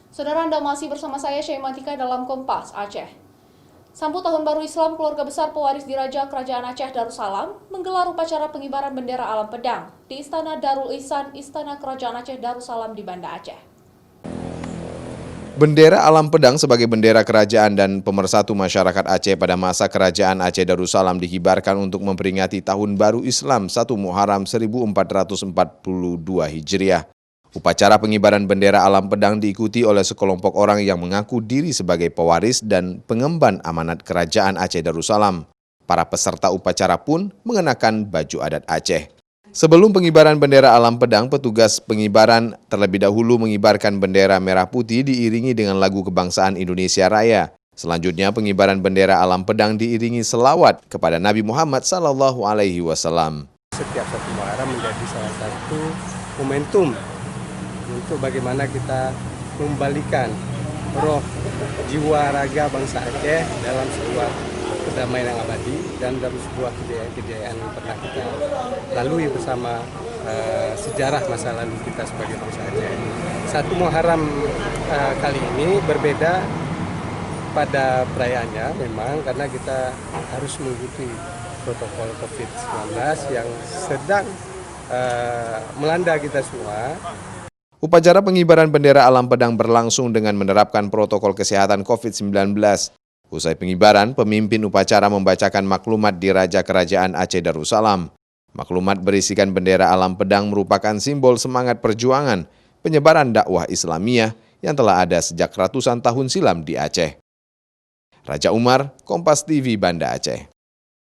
Saudara, Anda masih bersama saya Syaimatika dalam Kompas Aceh. Sambut Tahun Baru Islam, keluarga besar pewaris diraja Kerajaan Aceh Darussalam menggelar upacara pengibaran bendera Alam Pedang di Istana Darul Ihsan, Istana Kerajaan Aceh Darussalam di Banda Aceh. Bendera Alam Pedang sebagai bendera kerajaan dan pemersatu masyarakat Aceh pada masa Kerajaan Aceh Darussalam dikibarkan untuk memperingati Tahun Baru Islam 1 Muharram 1442 Hijriah. Upacara pengibaran bendera Alam Pedang diikuti oleh sekelompok orang yang mengaku diri sebagai pewaris dan pengemban amanat Kerajaan Aceh Darussalam. Para peserta upacara pun mengenakan baju adat Aceh. Sebelum pengibaran bendera Alam Pedang, petugas pengibaran terlebih dahulu mengibarkan bendera merah putih diiringi dengan lagu kebangsaan Indonesia Raya. Selanjutnya pengibaran bendera Alam Pedang diiringi selawat kepada Nabi Muhammad SAW. Setiap 1 Muharram menjadi salah satu momentum untuk bagaimana kita membalikan roh jiwa raga bangsa Aceh dalam sebuah kedamaian yang abadi dan dalam sebuah kejayaan yang pernah kita lalui bersama sejarah masa lalu kita sebagai bangsa Aceh. 1 Muharram kali ini berbeda pada perayaannya memang karena kita harus mengikuti protokol COVID-19 yang sedang melanda kita semua. Upacara pengibaran bendera Alam Pedang berlangsung dengan menerapkan protokol kesehatan COVID-19. Usai pengibaran, pemimpin upacara membacakan maklumat Diraja Kerajaan Aceh Darussalam. Maklumat berisikan bendera Alam Pedang merupakan simbol semangat perjuangan penyebaran dakwah Islamiyah yang telah ada sejak ratusan tahun silam di Aceh. Raja Umar, Kompas TV, Banda Aceh.